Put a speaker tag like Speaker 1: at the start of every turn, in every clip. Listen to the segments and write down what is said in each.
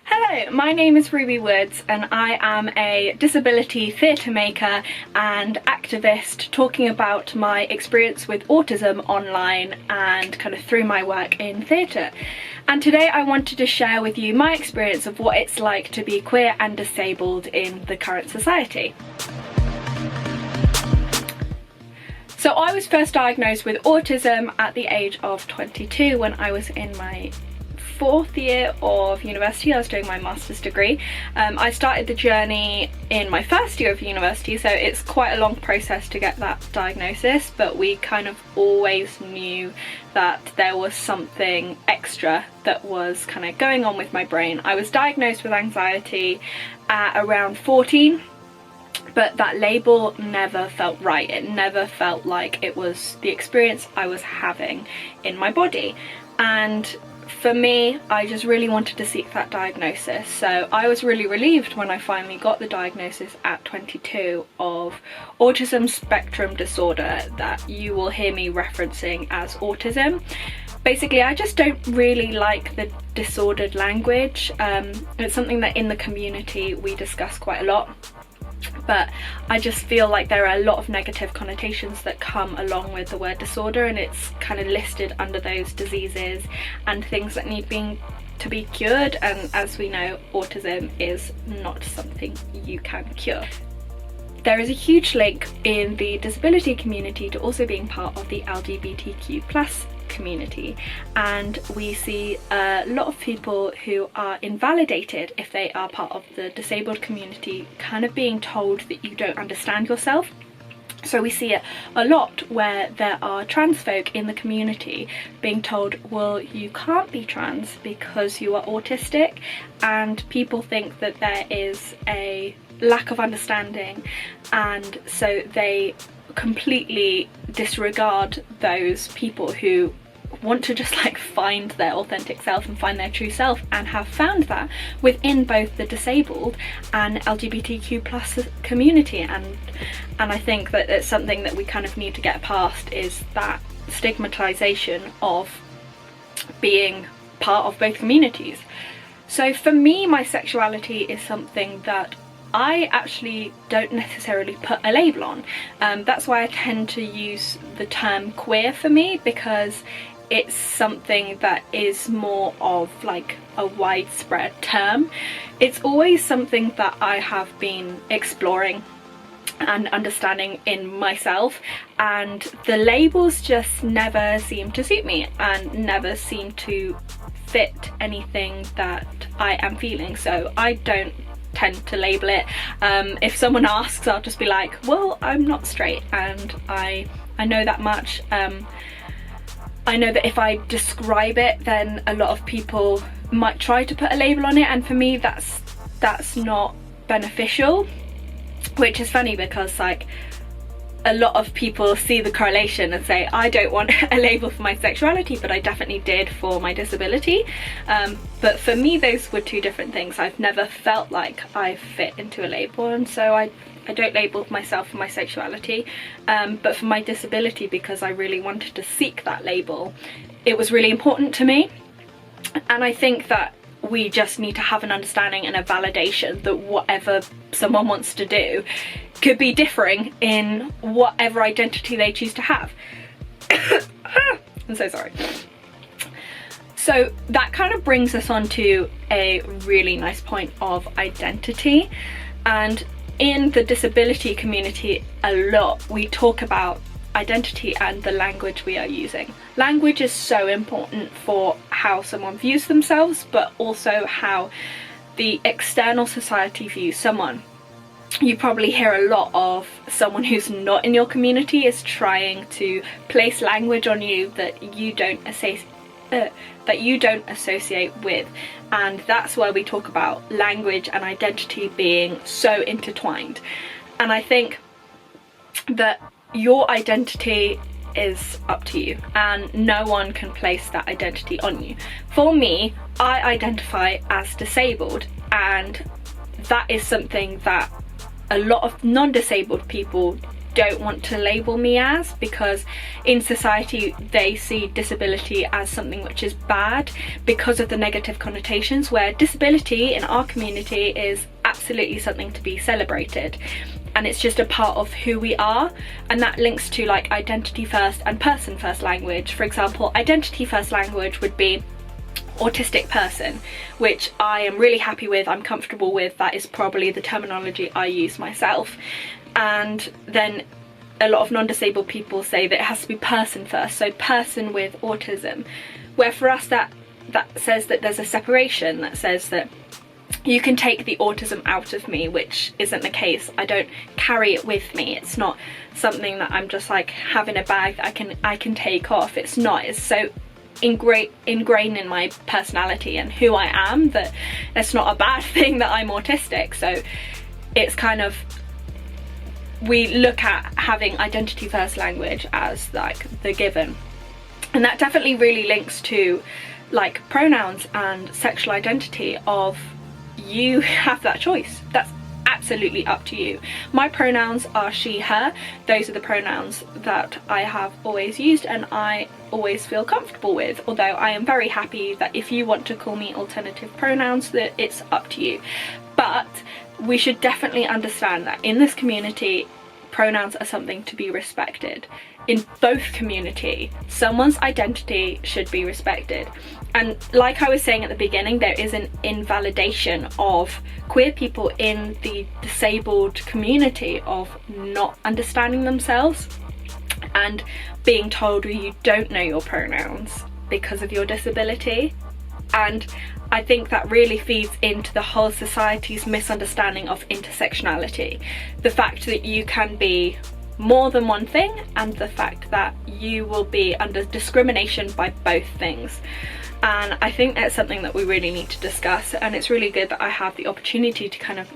Speaker 1: Hello, my name is Ruby Woods and I am a disability theatre maker and activist talking about my experience with autism online and kind of through my work in theatre. And today I wanted to share with you my experience of what it's like to be queer and disabled in the current society. So I was first diagnosed with autism at the age of 22 when I was in my 4th year of university. I was doing my master's degree. I started the journey in my 1st year of university, so it's quite a long process to get that diagnosis, but we kind of always knew that there was something extra that was kind of going on with my brain. I was diagnosed with anxiety at around 14, but that label never felt right. It never felt like it was the experience I was having in my body. And for me, I just really wanted to seek that diagnosis. So I was really relieved when I finally got the diagnosis at 22 of autism spectrum disorder, that you will hear me referencing as autism. Basically, I just don't really like the disordered language. It's something that in the community we discuss quite a lot, but I just feel like there are a lot of negative connotations that come along with the word disorder, and it's kind of listed under those diseases and things that need to be cured, and as we know, autism is not something you can cure. There is a huge link in the disability community to also being part of the LGBTQ+ community, and we see a lot of people who are invalidated if they are part of the disabled community kind of being told that you don't understand yourself. So we see it a lot where there are trans folk in the community being told, well, you can't be trans because you are autistic, and people think that there is a lack of understanding, and so they completely disregard those people who want to just like find their authentic self and find their true self, and have found that within both the disabled and LGBTQ+ community. And I think that it's something that we kind of need to get past, is that stigmatization of being part of both communities. So for me, my sexuality is something that I actually don't necessarily put a label on. That's why I tend to use the term queer for me, because it's something that is more of like a widespread term. It's always something that I have been exploring and understanding in myself, and the labels just never seem to suit me and never seem to fit anything that I am feeling, so I don't tend to label it. If someone asks, I'll just be like, well, I'm not straight, and I know that much. I know that if I describe it, then a lot of people might try to put a label on it, and for me that's not beneficial, which is funny because like a lot of people see the correlation and say, I don't want a label for my sexuality, but I definitely did for my disability. But for me, those were two different things. I've never felt like I fit into a label, and so I don't label myself for my sexuality, but for my disability, because I really wanted to seek that label, it was really important to me. And I think that we just need to have an understanding and a validation that whatever someone wants to do could be differing in whatever identity they choose to have. I'm so sorry. So that kind of brings us on to a really nice point of identity. And in the disability community a lot, we talk about identity and the language we are using. Language is so important for how someone views themselves, but also how the external society views someone. You probably hear a lot of someone who's not in your community is trying to place language on you that you don't associate with, and that's where we talk about language and identity being so intertwined. And I think that your identity is up to you, and no one can place that identity on you. For me, I identify as disabled, and that is something that a lot of non-disabled people don't want to label me as, because in society they see disability as something which is bad because of the negative connotations, where disability in our community is absolutely something to be celebrated, and it's just a part of who we are. And that links to like identity first and person first language. For example, identity first language would be autistic person, which I am really happy with, I'm comfortable with. That is probably the terminology I use myself. And then a lot of non-disabled people say that it has to be person first, so person with autism, where for us that says that there's a separation, that says that you can take the autism out of me, which isn't the case. I don't carry it with me. It's not something that I'm just like having a bag that I can take off. It's not. It's so ingrained in my personality and who I am that it's not a bad thing that I'm autistic. So it's kind of, we look at having identity first language as like the given, and that definitely really links to like pronouns and sexual identity. Of you have that choice. That's absolutely up to you. My pronouns are she, her. Those are the pronouns that I have always used and I always feel comfortable with, although I am very happy that if you want to call me alternative pronouns, that it's up to you. But we should definitely understand that in this community, pronouns are something to be respected. In both community, someone's identity should be respected. And like I was saying at the beginning, there is an invalidation of queer people in the disabled community of not understanding themselves and being told, well, you don't know your pronouns because of your disability. And I think that really feeds into the whole society's misunderstanding of intersectionality. The fact that you can be more than one thing, and the fact that you will be under discrimination by both things. And I think that's something that we really need to discuss, and it's really good that I have the opportunity to kind of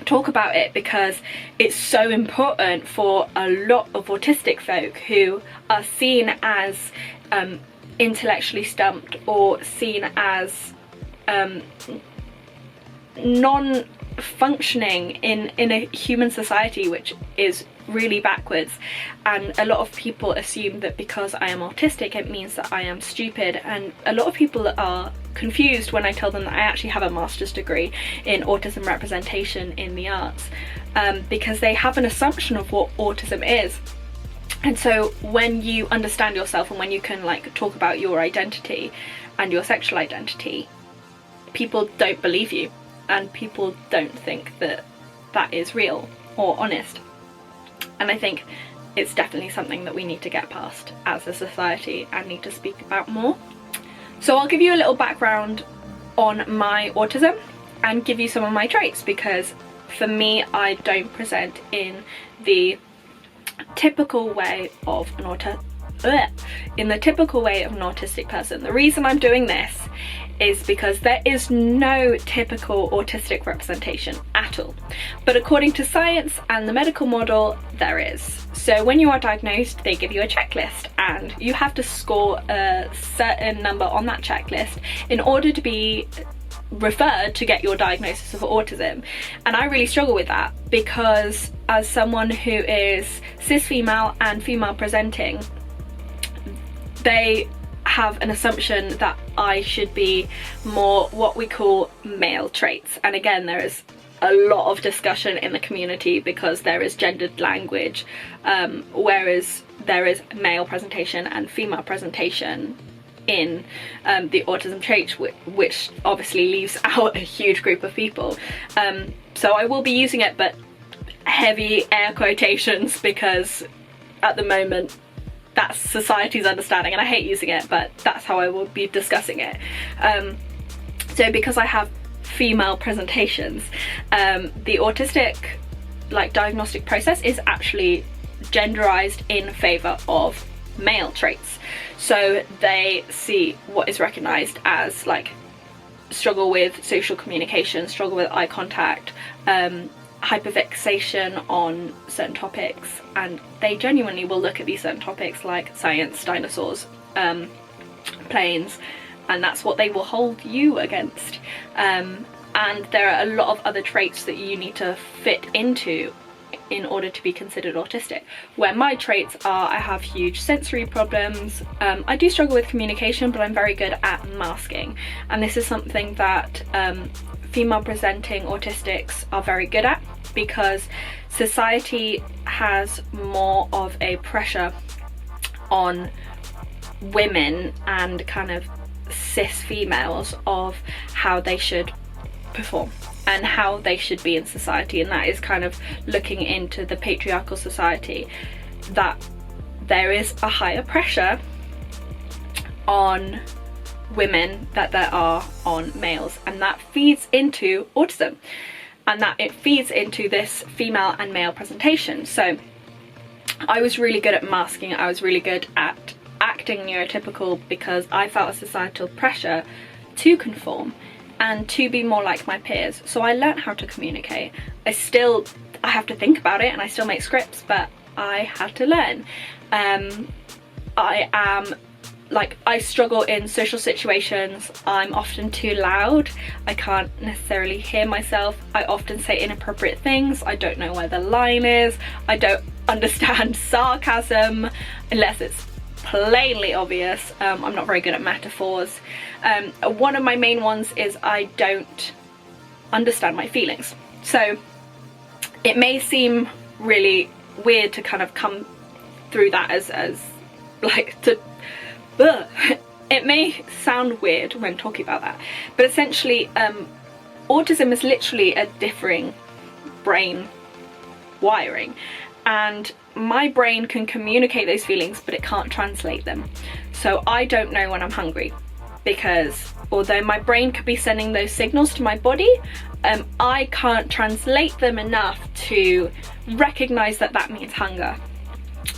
Speaker 1: talk about it, because it's so important for a lot of autistic folk who are seen as intellectually stumped or seen as non-functioning in a human society, which is really backwards. And a lot of people assume that because I am autistic it means that I am stupid, and a lot of people are confused when I tell them that I actually have a master's degree in autism representation in the arts, because they have an assumption of what autism is. And so when you understand yourself and when you can like talk about your identity and your sexual identity, people don't believe you, and people don't think that that is real or honest. And I think it's definitely something that we need to get past as a society and need to speak about more. So I'll give you a little background on my autism and give you some of my traits, because for me, I don't present in the typical way of an autistic person. The reason I'm doing this is because there is no typical autistic representation at all, but according to science and the medical model, there is. So when you are diagnosed, they give you a checklist and you have to score a certain number on that checklist in order to be referred to get your diagnosis of autism. And I really struggle with that, because as someone who is cis female and female presenting, they have an assumption that I should be more what we call male traits. And again, there is a lot of discussion in the community because there is gendered language, whereas there is male presentation and female presentation in the autism trait, which obviously leaves out a huge group of people. So I will be using it, but heavy air quotations, because at the moment that's society's understanding, and I hate using it, but that's how I will be discussing it. So because I have female presentations, the autistic diagnostic process is actually genderized in favor of male traits. So they see what is recognized as struggle with social communication, struggle with eye contact, hyperfixation on certain topics, and they genuinely will look at these certain topics like science, dinosaurs, planes, and that's what they will hold you against. And there are a lot of other traits that you need to fit into in order to be considered autistic. Where my traits are, I have huge sensory problems, I do struggle with communication, but I'm very good at masking, and this is something that female presenting autistics are very good at, because society has more of a pressure on women and kind of cis females of how they should perform and how they should be in society, and that is kind of looking into the patriarchal society, that there is a higher pressure on women that there are on males, and that feeds into autism, and that it feeds into this female and male presentation. So I was really good at masking, I was really good at acting neurotypical, because I felt a societal pressure to conform and to be more like my peers. So I learned how to communicate. I have to think about it, and I still make scripts, but I had to learn. I struggle in social situations. I'm often too loud. I can't necessarily hear myself. I often say inappropriate things. I don't know where the line is. I don't understand sarcasm unless it's plainly obvious. I'm not very good at metaphors. One of my main ones is I don't understand my feelings. So it may seem really weird to kind of come through that as like to it may sound weird when talking about that, but essentially autism is literally a differing brain wiring, and my brain can communicate those feelings, but it can't translate them. So I don't know when I'm hungry, because although my brain could be sending those signals to my body, I can't translate them enough to recognize that that means hunger.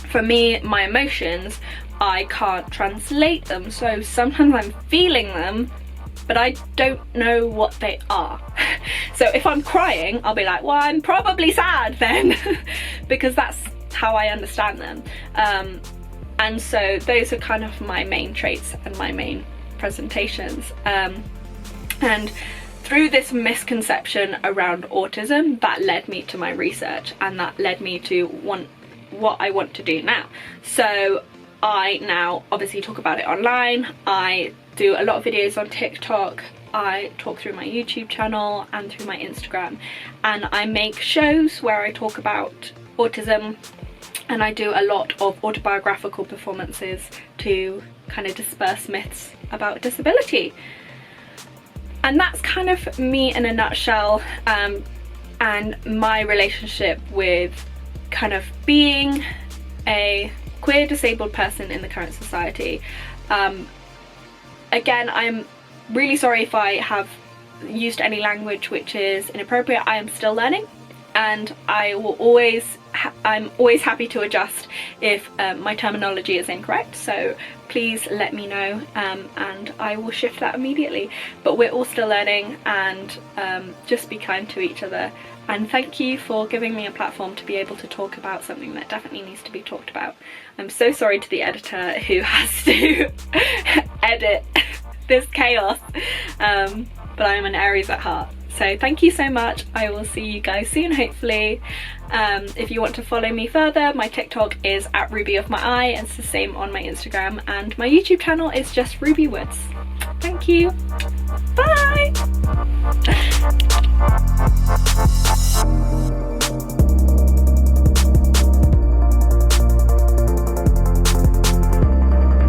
Speaker 1: For me, my emotions, I can't translate them, so sometimes I'm feeling them, but I don't know what they are. So if I'm crying, I'll be like, well, I'm probably sad then, because that's how I understand them. And so those are kind of my main traits and my main presentations. And through this misconception around autism, that led me to my research, and that led me to what I want to do now. So I now obviously talk about it online. I do a lot of videos on TikTok. I talk through my YouTube channel and through my Instagram, and I make shows where I talk about autism, and I do a lot of autobiographical performances to kind of disperse myths about disability. And that's kind of me in a nutshell, and my relationship with kind of being a queer disabled person in the current society. Again, I'm really sorry if I have used any language which is inappropriate. I am still learning, and I'm always happy to adjust if my terminology is incorrect, so please let me know, and I will shift that immediately. But we're all still learning, and just be kind to each other, and thank you for giving me a platform to be able to talk about something that definitely needs to be talked about. I'm so sorry to the editor who has to edit this chaos, but I'm an Aries at heart. So thank you so much. I will see you guys soon, hopefully. If you want to follow me further, my TikTok is @RubyOfMyEye, and it's the same on my Instagram, and my YouTube channel is just Ruby Woods. Thank you. Bye.